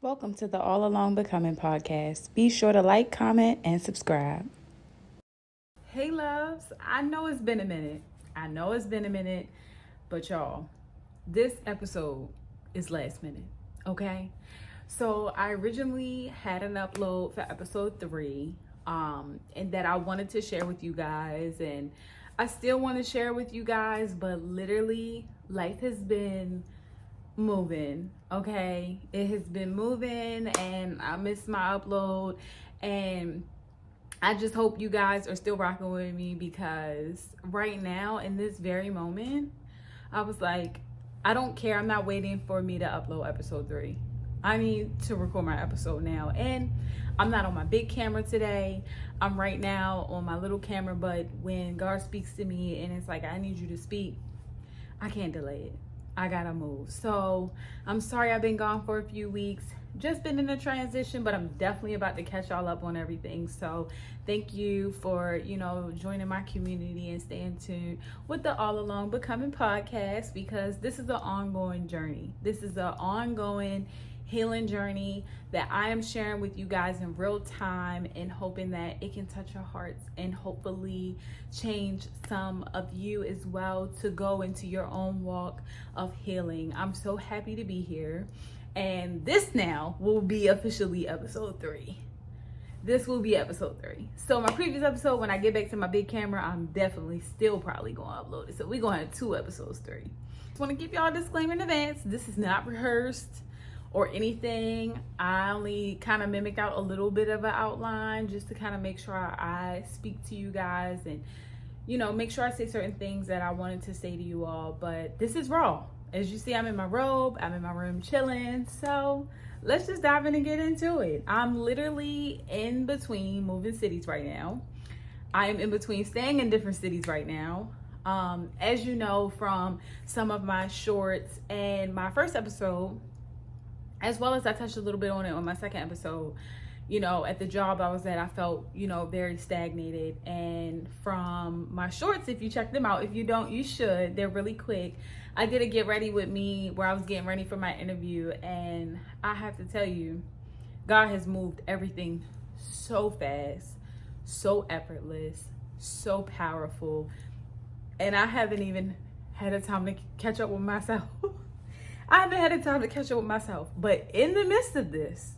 Welcome to the All Along Becoming podcast. Be sure to like, comment, and subscribe. Hey, loves. I know it's been a minute. But y'all, this episode is last minute, okay? So I originally had an upload for episode 3, and that I wanted to share with you guys, and I still want to share with you guys, but literally life has been moving, okay? It has been moving and I missed my upload, and I just hope you guys are still rocking with me, because right now in this very moment I was like, I don't care. I'm not waiting for me to upload episode 3. I need to record my episode now. And I'm not on my big camera today. I'm right now on my little camera, but when God speaks to me and it's like, I need you to speak, I can't delay it. I gotta move. So I'm sorry I've been gone for a few weeks. Just been in a transition, but I'm definitely about to catch y'all up on everything. So thank you for, joining my community and staying tuned with the All Along Becoming podcast, because this is an ongoing journey. This is an ongoing healing journey that I am sharing with you guys in real time, and hoping that it can touch your hearts and hopefully change some of you as well to go into your own walk of healing. I'm so happy to be here, and this now will be officially episode 3. This will be episode 3. So my previous episode, when I get back to my big camera, I'm definitely still probably gonna upload it. So we're gonna have 2 episodes 3. Just want to give y'all a disclaimer in advance. This is not rehearsed or anything. I only kind of mimicked out a little bit of an outline just to kind of make sure I speak to you guys and, make sure I say certain things that I wanted to say to you all. But this is raw. As you see, I'm in my robe, I'm in my room chilling. So let's just dive in and get into it. I'm literally in between moving cities right now. I am in between staying in different cities right now. As you know from some of my shorts and my first episode, as well as I touched a little bit on it on my second episode, at the job I was at, I felt, very stagnated. And from my shorts, if you check them out, if you don't, you should. They're really quick. I did a get ready with me where I was getting ready for my interview. And I have to tell you, God has moved everything so fast, so effortless, so powerful. And I haven't even had a time to catch up with myself. I haven't had a time to catch up with myself. But in the midst of this,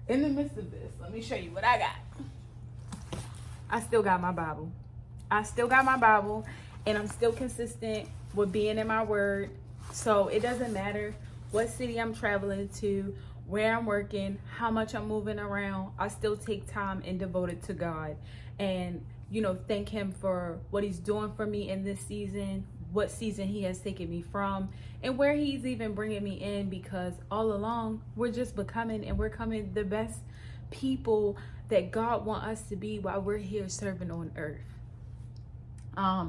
let me show you what I got. I still got my Bible. And I'm still consistent with being in my word. So it doesn't matter what city I'm traveling to, where I'm working, how much I'm moving around. I still take time and devote it to God. And, thank him for what he's doing for me in this season, what season he has taken me from, and where he's even bringing me in, because all along we're just becoming, and we're coming the best people that God wants us to be while we're here serving on earth. I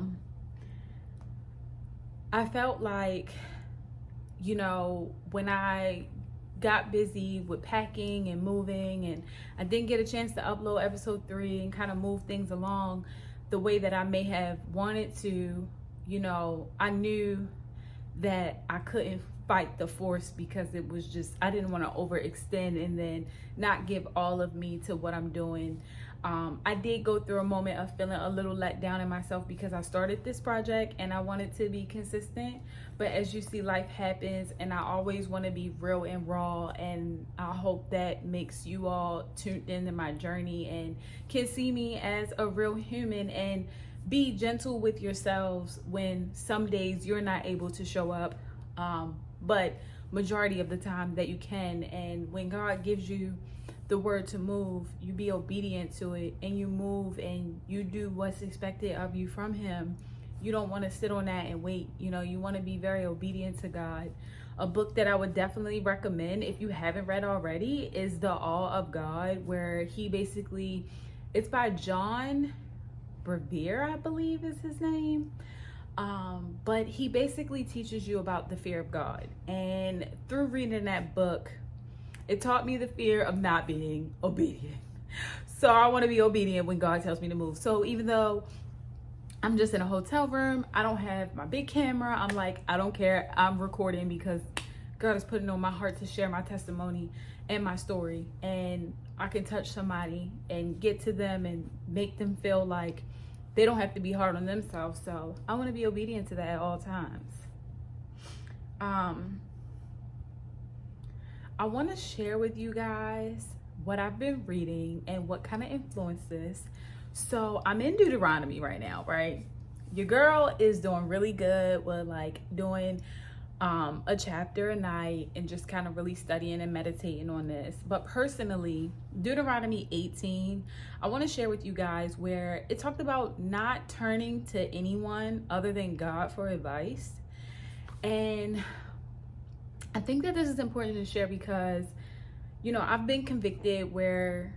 felt like, when I got busy with packing and moving, and I didn't get a chance to upload episode 3 and kind of move things along the way that I may have wanted to, I knew that I couldn't fight the force, because it was just, I didn't want to overextend and then not give all of me to what I'm doing. I did go through a moment of feeling a little let down in myself, because I started this project and I wanted to be consistent. But as you see, life happens, and I always want to be real and raw. And I hope that makes you all tuned into my journey and can see me as a real human, and be gentle with yourselves when some days you're not able to show up, but majority of the time that you can. And when God gives you the word to move, you be obedient to it, and you move and you do what's expected of you from him. You don't want to sit on that and wait. You want to be very obedient to God. A book that I would definitely recommend, if you haven't read already, is The Awe of God, where he basically, it's by John Bevere, I believe is his name. But he basically teaches you about the fear of God. And through reading that book, it taught me the fear of not being obedient. So I want to be obedient when God tells me to move. So even though I'm just in a hotel room, I don't have my big camera, I'm like, I don't care, I'm recording, because God is putting on my heart to share my testimony and my story, and I can touch somebody and get to them and make them feel like they don't have to be hard on themselves. So I want to be obedient to that at all times. I want to share with you guys what I've been reading and what kind of influenced this. So I'm in Deuteronomy right now, right? Your girl is doing really good with like doing a chapter a night and just kind of really studying and meditating on this. But personally, Deuteronomy 18, I want to share with you guys where it talked about not turning to anyone other than God for advice. And I think that this is important to share because, you know, I've been convicted where,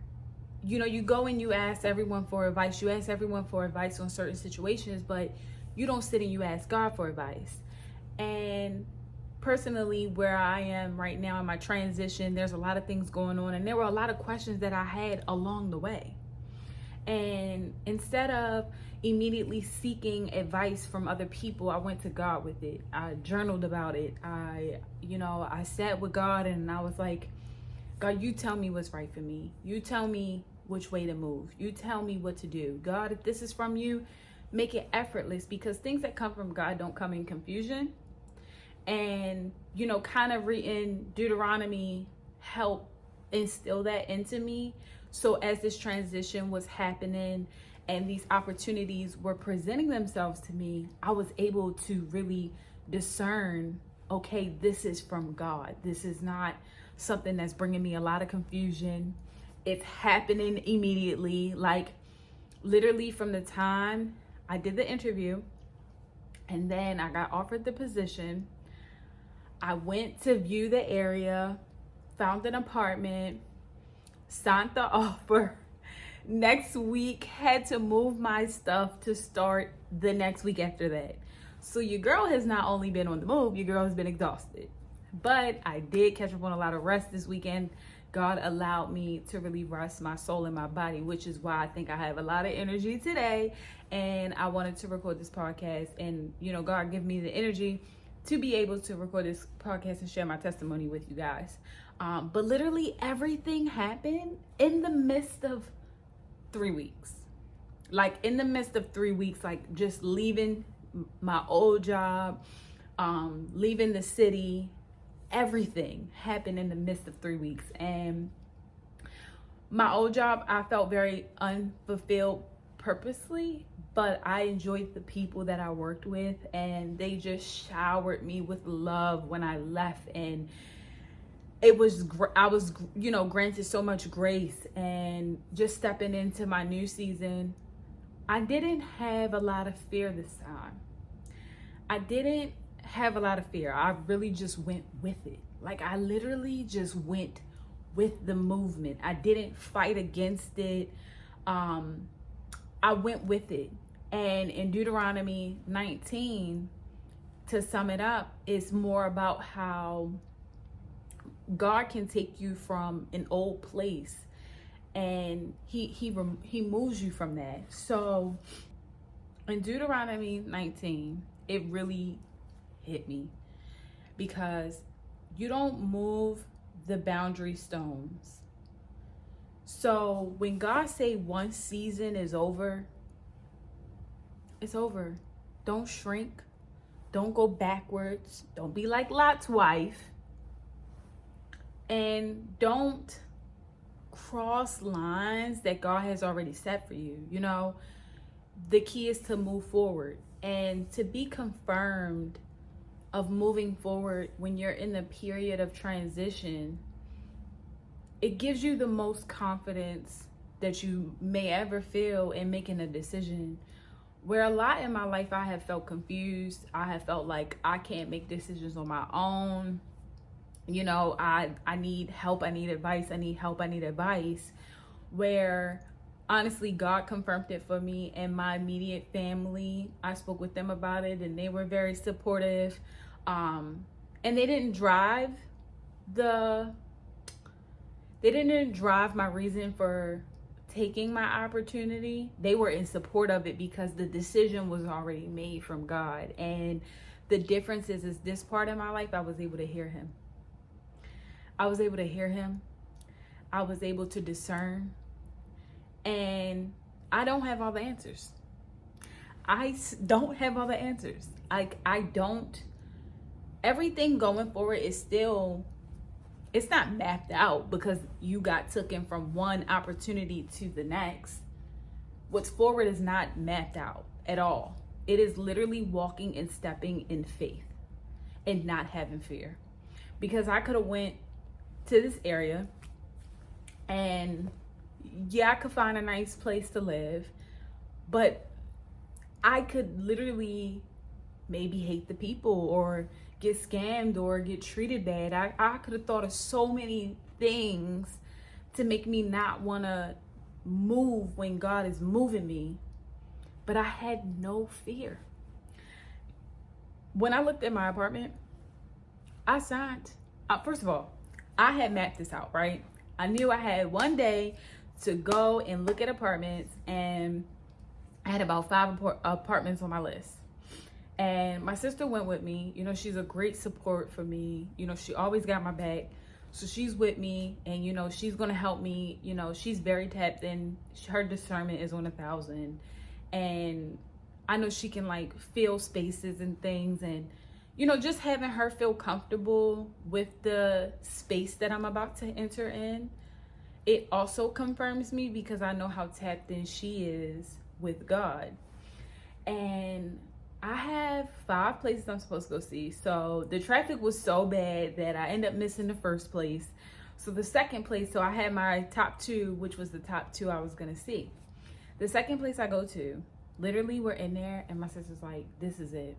you know, you go and you ask everyone for advice. You ask everyone for advice on certain situations, but you don't sit and you ask God for advice. And personally, where I am right now in my transition, there's a lot of things going on, and there were a lot of questions that I had along the way. And instead of immediately seeking advice from other people, I went to God with it. I journaled about it. I sat with God and I was like, God, you tell me what's right for me. You tell me which way to move. You tell me what to do. God, if this is from you, make it effortless, because things that come from God don't come in confusion. And, you know, kind of reading Deuteronomy helped instill that into me. So as this transition was happening and these opportunities were presenting themselves to me, I was able to really discern, okay, this is from God. This is not something that's bringing me a lot of confusion. It's happening immediately. Like literally from the time I did the interview and then I got offered the position, I went to view the area, found an apartment, signed the offer. Next week, had to move my stuff to start the next week after that. So your girl has not only been on the move, your girl has been exhausted. But I did catch up on a lot of rest this weekend. God allowed me to really rest my soul and my body, which is why I think I have a lot of energy today. And I wanted to record this podcast, and, you know, God gave me the energy to be able to record this podcast and share my testimony with you guys. But literally everything happened in the midst of 3 weeks. Like in the midst of 3 weeks, like just leaving my old job, leaving the city, everything happened in the midst of 3 weeks. And my old job, I felt very unfulfilled purposely, but I enjoyed the people that I worked with, and they just showered me with love when I left. And it was, I was, you know, granted so much grace. And just stepping into my new season, I didn't have a lot of fear this time. I didn't have a lot of fear. I really just went with it. Like I literally just went with the movement. I didn't fight against it. I went with it. And in Deuteronomy 19, to sum it up, it's more about how God can take you from an old place and he moves you from that. So in Deuteronomy 19, it really hit me, because you don't move the boundary stones. So when God say one season is over, it's over. Don't shrink. Don't go backwards. Don't be like Lot's wife. And don't cross lines that God has already set for you. You know, the key is to move forward and to be confirmed of moving forward when you're in the period of transition. It gives you the most confidence that you may ever feel in making a decision. Where a lot in my life I have felt confused. I have felt like I can't make decisions on my own. You know, I need help, I need advice, I need help, I need advice. Where honestly, God confirmed it for me and my immediate family. I spoke with them about it and they were very supportive. And they didn't drive my reason for taking my opportunity. They were in support of it because the decision was already made from God. And the difference is this part of my life, I was able to hear him. I was able to hear him. I was able to discern. And I don't have all the answers. Don't have all the answers. I don't. Everything going forward is still, it's not mapped out because you got taken from one opportunity to the next. What's forward is not mapped out at all. It is literally walking and stepping in faith and not having fear. Because I could have went to this area and yeah, I could find a nice place to live, but I could literally maybe hate the people or get scammed or get treated bad. I could have thought of so many things to make me not want to move when God is moving me, but I had no fear. When I looked at my apartment, I signed. First of all, I had mapped this out, right? I knew I had one day to go and look at apartments, and I had about 5 apartments on my list. And my sister went with me. You know, she's a great support for me. You know, she always got my back. So she's with me, and, you know, she's going to help me. You know, she's very tapped in. Her discernment is on 1,000. And I know she can, like, feel spaces and things. And, you know, just having her feel comfortable with the space that I'm about to enter in, it also confirms me because I know how tapped in she is with God. And I have 5 places I'm supposed to go see. So the traffic was so bad that I ended up missing the first place. So the second place, so I had my top 2, which was the top 2 I was going to see. The second place I go to, literally we're in there and my sister's like, this is it.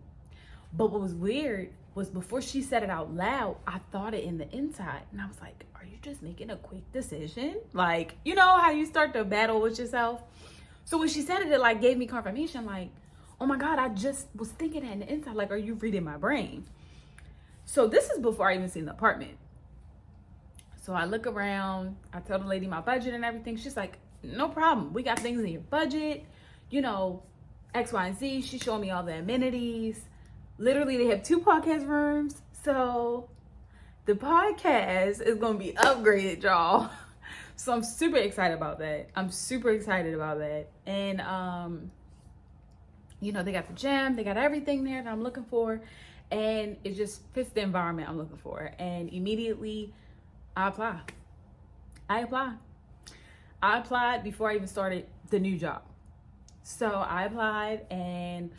But what was weird was before she said it out loud, I thought it in the inside. And I was like, are you just making a quick decision? Like, you know how you start to battle with yourself? So when she said it, it like gave me confirmation, like, oh my God, I just was thinking that in the inside. Like, are you reading my brain? So this is before I even seen the apartment. So I look around, I tell the lady my budget and everything. She's like, no problem. We got things in your budget, you know, X, Y, and Z. She showed me all the amenities. Literally, they have 2 podcast rooms. So the podcast is going to be upgraded, y'all. So I'm super excited about that. And, you know, they got the gym, they got everything there that I'm looking for. And it just fits the environment I'm looking for. And immediately I applied before I even started the new job. So I applied and,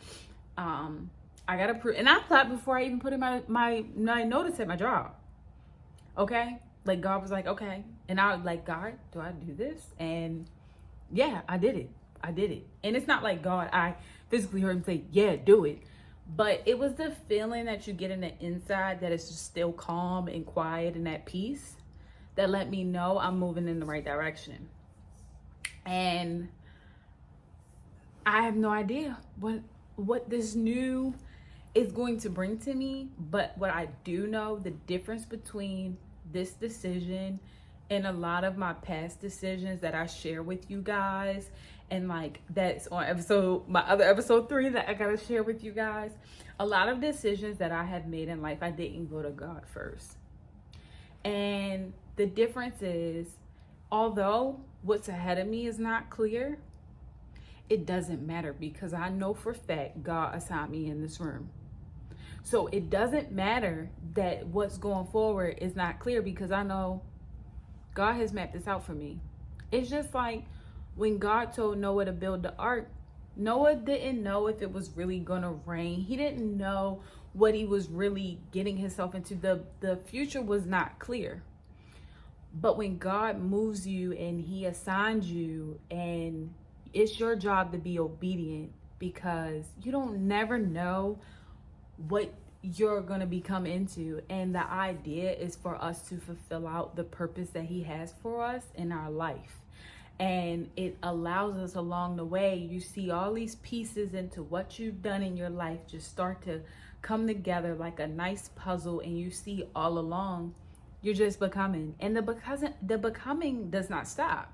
I got approved, and I applied before I even put in my notice at my job. Okay, like God was like, okay, and I was like, God, do I do this? And yeah, I did it. And it's not like God, I physically heard him say, yeah, do it. But it was the feeling that you get in the inside that is just still calm and quiet and at peace that let me know I'm moving in the right direction. And I have no idea what this new is going to bring to me, but what I do know, the difference between this decision and a lot of my past decisions that I share with you guys, and like that's on my other episode 3 that I gotta share with you guys. A lot of decisions that I have made in life, I didn't go to God first. And the difference is, although what's ahead of me is not clear, it doesn't matter because I know for a fact God assigned me in this room. So it doesn't matter that what's going forward is not clear because I know God has mapped this out for me. It's just like when God told Noah to build the ark, Noah didn't know if it was really going to rain. He didn't know what he was really getting himself into. The future was not clear. But when God moves you and he assigns you, and it's your job to be obedient because you don't never know what you're going to become into. And the idea is for us to fulfill out the purpose that he has for us in our life. And it allows us along the way. You see all these pieces into what you've done in your life just start to come together like a nice puzzle. And you see all along, you're just becoming. And the becoming does not stop.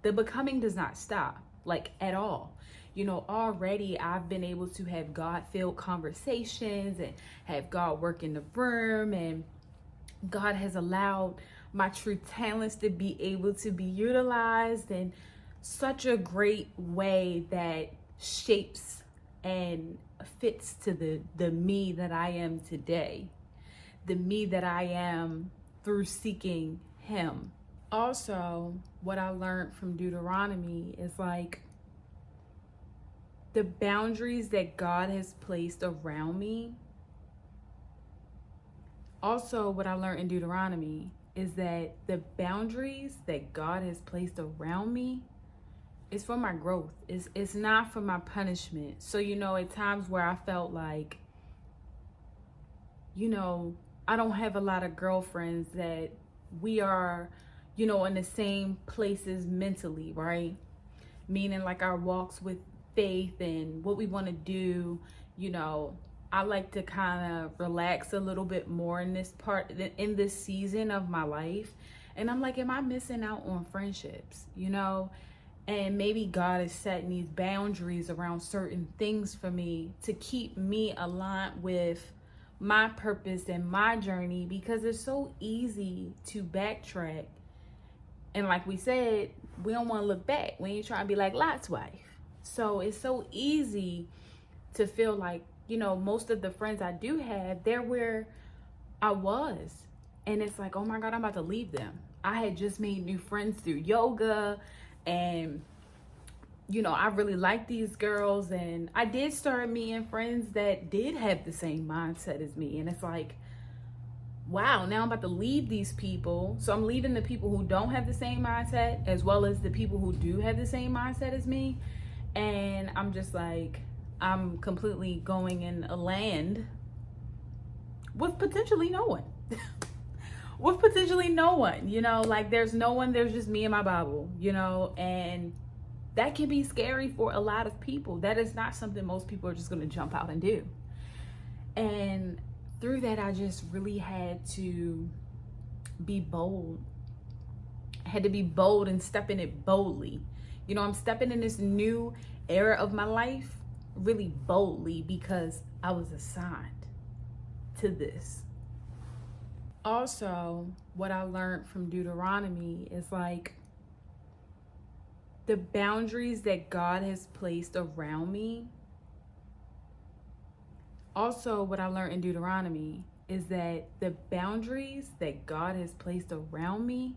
The becoming does not stop, like at all. You know, already I've been able to have God-filled conversations and have God work in the room. And God has allowed my true talents to be able to be utilized in such a great way that shapes and fits to the me that I am today, the me that I am through seeking Him. Also, what I learned from Deuteronomy is like the boundaries that God has placed around me. Also, what I learned in Deuteronomy is that the boundaries that God has placed around me is for my growth. It's not for my punishment. So, at times where I felt like, I don't have a lot of girlfriends that we are, in the same places mentally, right? Meaning like our walks with faith and what we want to do, I like to kind of relax a little bit more in in this season of my life. And I'm like, am I missing out on friendships, And maybe God is setting these boundaries around certain things for me to keep me aligned with my purpose and my journey, because it's so easy to backtrack. And like we said, we don't want to look back. We ain't trying to be like Lot's wife. So it's so easy to feel like, most of the friends I do have, they're where I was. And it's like, oh my God, I'm about to leave them. I had just made new friends through yoga, and I really like these girls, and I did start meeting friends that did have the same mindset as me. And it's like, wow, now I'm about to leave these people. So I'm leaving the people who don't have the same mindset as well as the people who do have the same mindset as me. And I'm just like, I'm completely going in a land with potentially no one. With potentially no one, like there's no one, there's just me and my Bible, and that can be scary for a lot of people. That is not something most people are just going to jump out and do. And through that, I just really had to be bold. I had to be bold and step in it boldly. I'm stepping in this new era of my life really boldly because I was assigned to this. Also, what I learned from Deuteronomy is like the boundaries that God has placed around me. Also, what I learned in Deuteronomy is that the boundaries that God has placed around me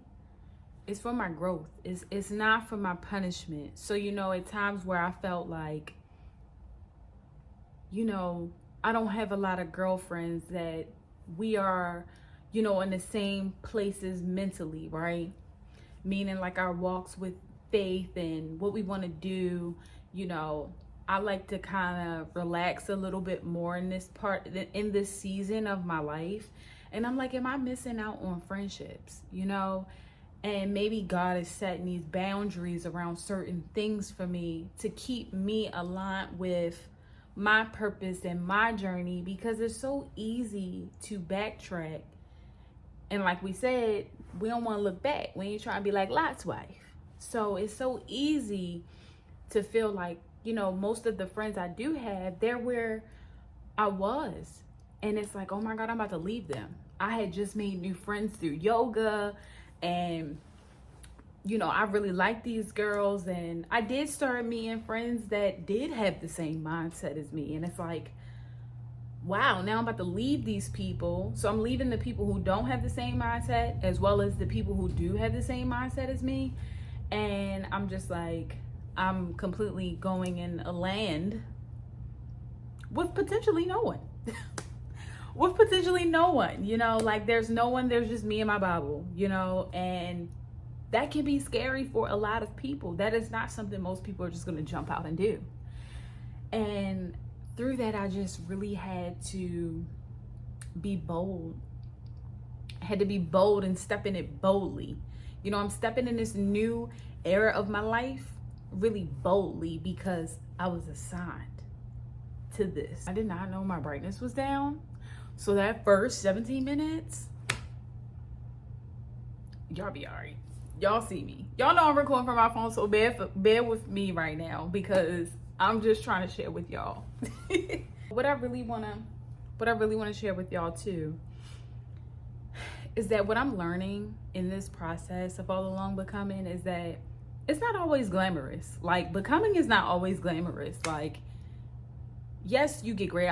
is for my growth. It's not for my punishment. So, at times where I felt like, I don't have a lot of girlfriends that we are, in the same places mentally, right? Meaning like our walks with faith and what we want to do, I like to kind of relax a little bit more in this season of my life. And I'm like, am I missing out on friendships, And maybe God is setting these boundaries around certain things for me to keep me aligned with my purpose and my journey, because it's so easy to backtrack. And like we said, we don't want to look back. We ain't trying to be like Lot's wife. So it's so easy to feel like, most of the friends I do have, they're where I was. And it's like, oh my God, I'm about to leave them. I had just made new friends through yoga, and I really like these girls, and I did start meeting friends that did have the same mindset as me. And it's like, wow, now I'm about to leave these people. So I'm leaving the people who don't have the same mindset as well as the people who do have the same mindset as me. And I'm just like, I'm completely going in a land with potentially no one. With potentially no one, like there's no one, there's just me and my Bible, and that can be scary for a lot of people. That is not something most people are just going to jump out and do. And through that, I just really had to be bold. I had to be bold and step in it boldly. I'm stepping in this new era of my life really boldly because I was assigned to this. I did not know my brightness was down. So that first 17 minutes, y'all be all right. Y'all see me. Y'all know I'm recording from my phone, so bear with me right now because I'm just trying to share with y'all. What I really want to share with y'all too is that what I'm learning in this process of all along becoming is that it's not always glamorous. Like, becoming is not always glamorous. Like, yes, you get great,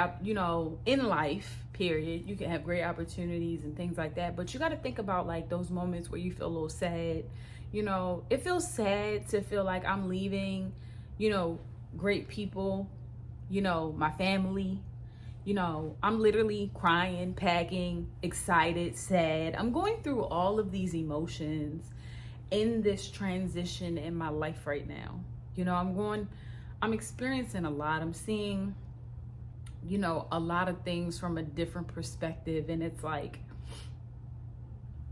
in life, period. You can have great opportunities and things like that. But you got to think about like those moments where you feel a little sad. It feels sad to feel like I'm leaving, great people, my family. I'm literally crying, packing, excited, sad. I'm going through all of these emotions in this transition in my life right now. I'm experiencing a lot. I'm seeing, a lot of things from a different perspective. And it's like,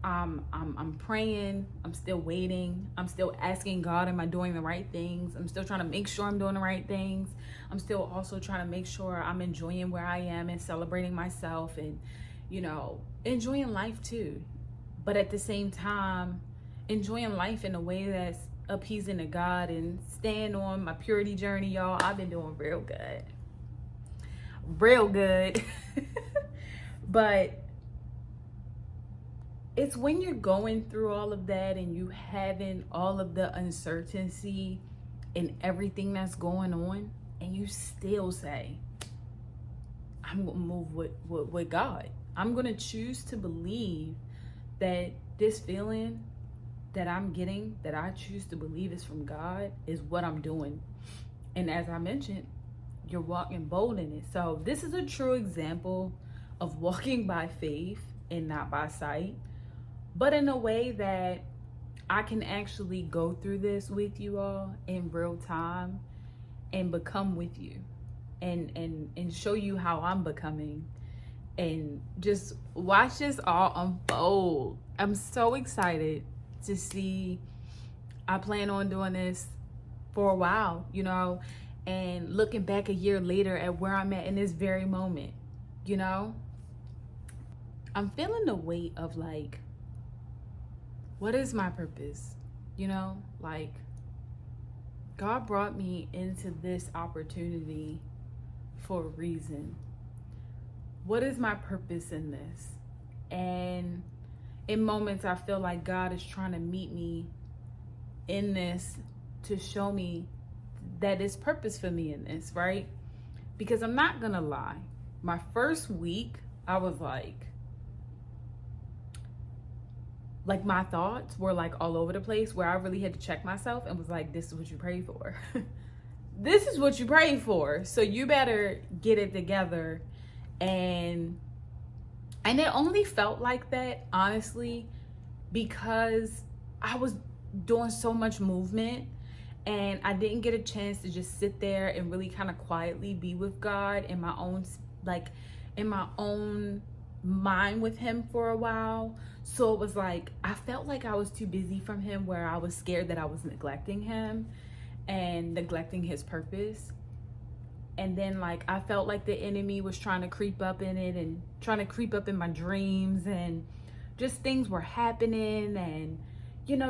I'm praying, I'm still waiting, I'm still asking God, am I doing the right things? I'm still trying to make sure I'm doing the right things. I'm still also trying to make sure I'm enjoying where I am and celebrating myself and, enjoying life too. But at the same time, enjoying life in a way that's appeasing to God and staying on my purity journey, y'all. I've been doing real good. Real good. But it's when you're going through all of that and you having all of the uncertainty and everything that's going on, and you still say, I'm going to move with God. I'm going to choose to believe that this feeling that I'm getting, that I choose to believe is from God, is what I'm doing. And as I mentioned, you're walking bold in it. So this is a true example of walking by faith and not by sight, but in a way that I can actually go through this with you all in real time and become with you and show you how I'm becoming and just watch this all unfold. I'm so excited to see. I plan on doing this for a while, and looking back a year later at where I'm at in this very moment, I'm feeling the weight of like, what is my purpose? Like, God brought me into this opportunity for a reason. What is my purpose in this? And in moments, I feel like God is trying to meet me in this to show me that it's purpose for me in this, right? Because I'm not gonna lie. My first week, I was like my thoughts were like all over the place, where I really had to check myself and was like, this is what you prayed for. This is what you prayed for. So you better get it together. And it only felt like that, honestly, because I was doing so much movement and I didn't get a chance to just sit there and really kind of quietly be with God in my own mind with him for a while. So it was like, I felt like I was too busy from him, where I was scared that I was neglecting him and neglecting his purpose. And then like, I felt like the enemy was trying to creep up in it and trying to creep up in my dreams, and just things were happening. And,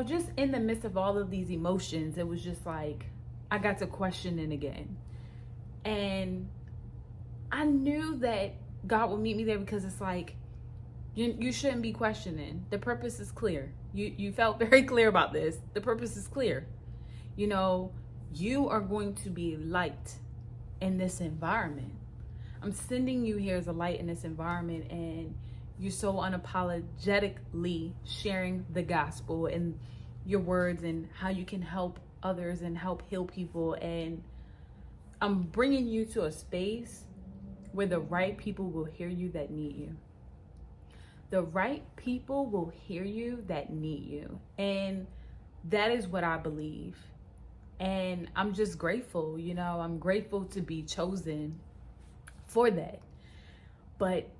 just in the midst of all of these emotions, it was just like, I got to questioning again. And I knew that God would meet me there, because it's like, you shouldn't be questioning. The purpose is clear. You felt very clear about this. The purpose is clear. You are going to be light in this environment. I'm sending you here as a light in this environment, and you're so unapologetically sharing the gospel and your words and how you can help others and help heal people. And I'm bringing you to a space where the right people will hear you that need you. The right people will hear you that need you. And that is what I believe. And I'm just grateful, I'm grateful to be chosen for that. But,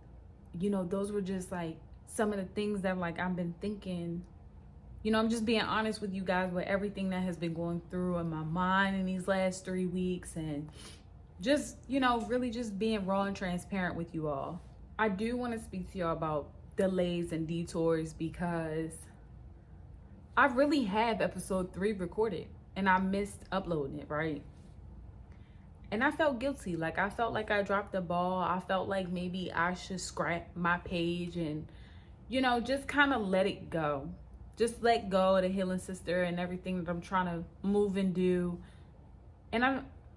those were just like some of the things that like I've been thinking. I'm just being honest with you guys with everything that has been going through in my mind in these last 3 weeks, and just, really just being raw and transparent with you all. I do want to speak to y'all about delays and detours, because I really have episode 3 recorded and I missed uploading it, right? And I felt guilty. Like, I felt like I dropped the ball. I felt like maybe I should scrap my page and, just kind of let it go. Just let go of the healing sister and everything that I'm trying to move and do. And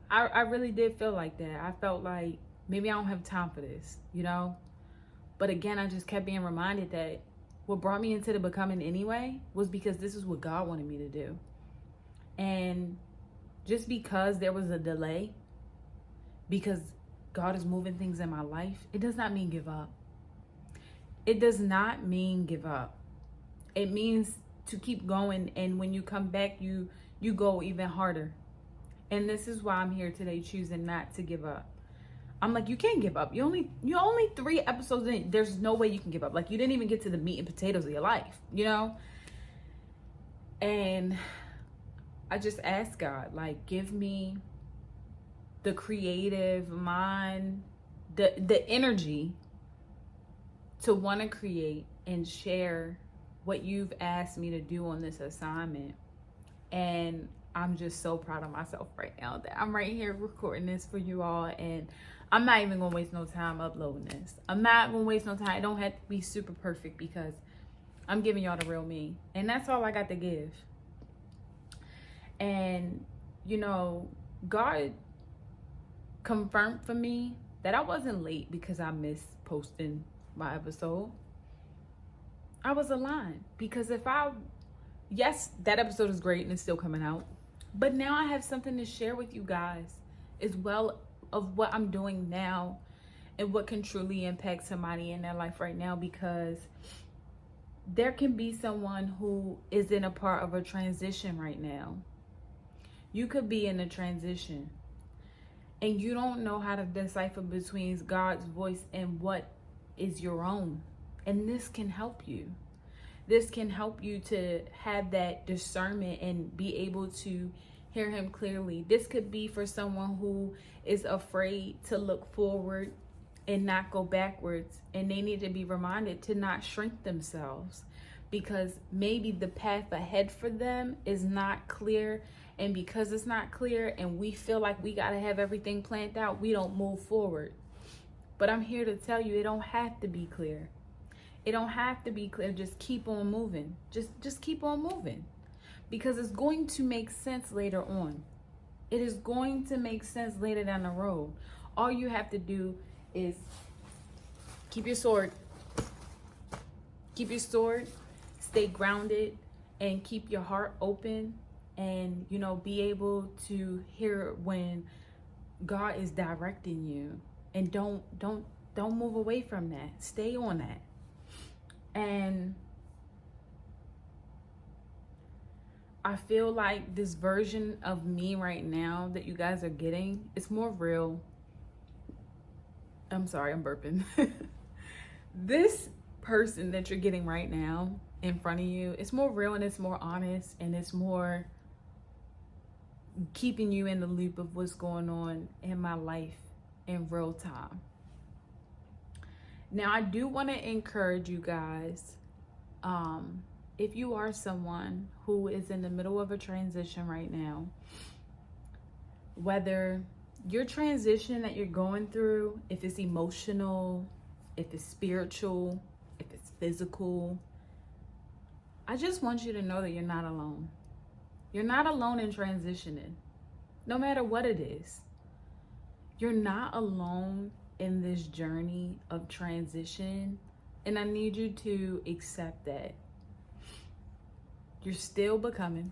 I really did feel like that. I felt like maybe I don't have time for this. But again, I just kept being reminded that what brought me into the becoming anyway was because this is what God wanted me to do. And just because there was a delay, because God is moving things in my life, it does not mean give up. It does not mean give up. It means to keep going, and when you come back, you go even harder. And this is why I'm here today, choosing not to give up. I'm like, you can't give up. You're only 3 episodes in. There's no way you can give up. Like, you didn't even get to the meat and potatoes of your life. And I just asked God, like, give me the creative mind, the energy to want to create and share what you've asked me to do on this assignment. And I'm just so proud of myself right now that I'm right here recording this for you all. And I'm not even gonna waste no time uploading this. I'm not gonna waste no time. It don't have to be super perfect because I'm giving y'all the real me. And that's all I got to give. And, God confirmed for me that I wasn't late because I missed posting my episode. I was aligned because yes, that episode is great and it's still coming out. But now I have something to share with you guys as well of what I'm doing now and what can truly impact somebody in their life right now, because there can be someone who is in a part of a transition right now. You could be in a transition and you don't know how to decipher between God's voice and what is your own. And this can help you. This can help you to have that discernment and be able to hear him clearly. This could be for someone who is afraid to look forward and not go backwards. And they need to be reminded to not shrink themselves, because maybe the path ahead for them is not clear. And because it's not clear and we feel like we got to have everything planned out, we don't move forward. But I'm here to tell you, it don't have to be clear. It don't have to be clear. Just keep on moving. Just keep on moving. Because it's going to make sense later on. It is going to make sense later down the road. All you have to do is keep your sword. Keep your sword. Stay grounded and keep your heart open, and be able to hear when God is directing you. And don't move away from that. Stay on that. And I feel like this version of me right now that you guys are getting, it's more real. I'm sorry, I'm burping. This person that you're getting right now in front of you, it's more real and it's more honest and it's more keeping you in the loop of what's going on in my life in real time. Now, I do want to encourage you guys, if you are someone who is in the middle of a transition right now, whether your transition that you're going through, if it's emotional, if it's spiritual, if it's physical, I just want you to know that you're not alone. You're not alone in transitioning, no matter what it is. You're not alone in this journey of transition, and I need you to accept that. You're still becoming.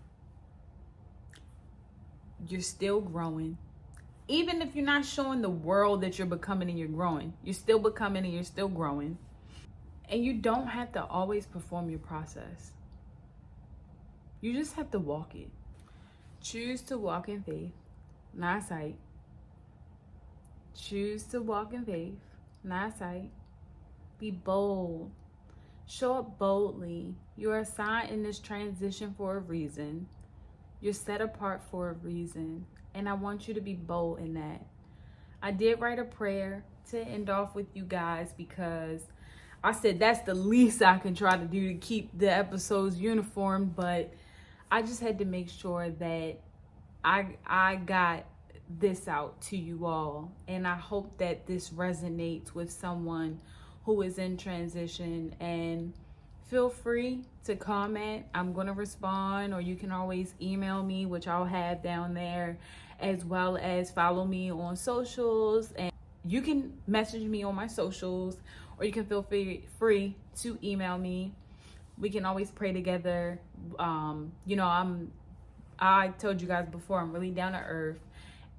You're still growing. Even if you're not showing the world that you're becoming and you're growing, you're still becoming and you're still growing. And you don't have to always perform your process. You just have to walk it. Choose to walk in faith, not sight. Choose to walk in faith, not sight. Be bold. Show up boldly. You're assigned in this transition for a reason. You're set apart for a reason. And I want you to be bold in that. I did write a prayer to end off with you guys, because I said that's the least I can try to do to keep the episodes uniform. But I just had to make sure that I got this out to you all. And I hope that this resonates with someone who is in transition and feel free to comment. I'm going to respond, or you can always email me, which I'll have down there, as well as follow me on socials. And you can message me on my socials, or you can feel free to email me. We can always pray together. I told you guys before, I'm really down to earth.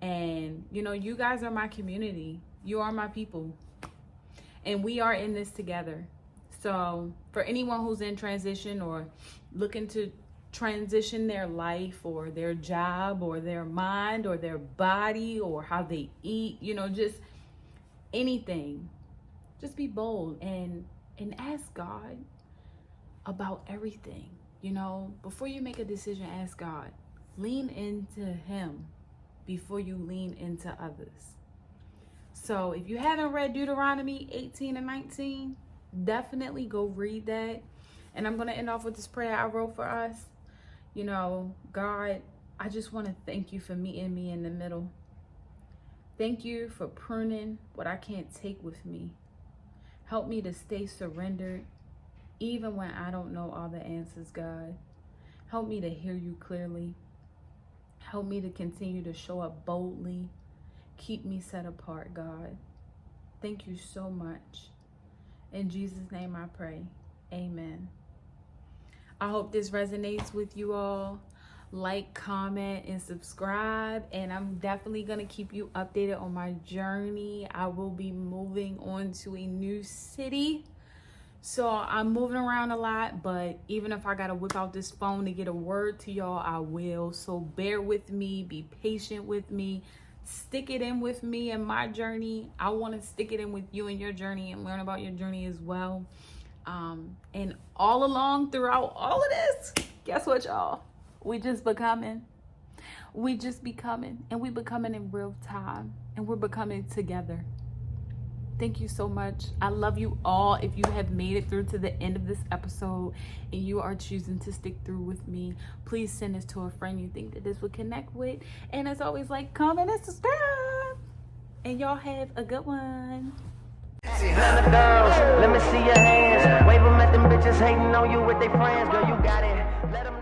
And, you guys are my community. You are my people. And we are in this together. So for anyone who's in transition or looking to transition their life or their job or their mind or their body or how they eat, just anything, just be bold and ask God about everything. Before you make a decision, ask God. Lean into him before you lean into others. So if you haven't read Deuteronomy 18 and 19, definitely go read that. And I'm going to end off with this prayer I wrote for us. God, I just want to thank you for meeting me in the middle. Thank you for pruning what I can't take with me. Help me to stay surrendered even when I don't know all the answers, God. Help me to hear you clearly. Help me to continue to show up boldly. Keep me set apart, God. Thank you so much. In Jesus' name I pray. Amen. I hope this resonates with you all. Like, comment, and subscribe. And I'm definitely going to keep you updated on my journey. I will be moving on to a new city. So I'm moving around a lot, but even if I got to whip out this phone to get a word to y'all, I will. So bear with me, be patient with me, stick it in with me and my journey. I want to stick it in with you and your journey and learn about your journey as well. And all along throughout all of this, guess what, y'all? We just becoming, and we becoming in real time, and we're becoming together. Thank you so much. I love you all. If you have made it through to the end of this episode and you are choosing to stick through with me, please send this to a friend you think that this would connect with. And as always, like, comment, and subscribe. And y'all have a good one. Let me see your hands. Wave them at them bitches hating on you with their friends. Girl, you got it. Let them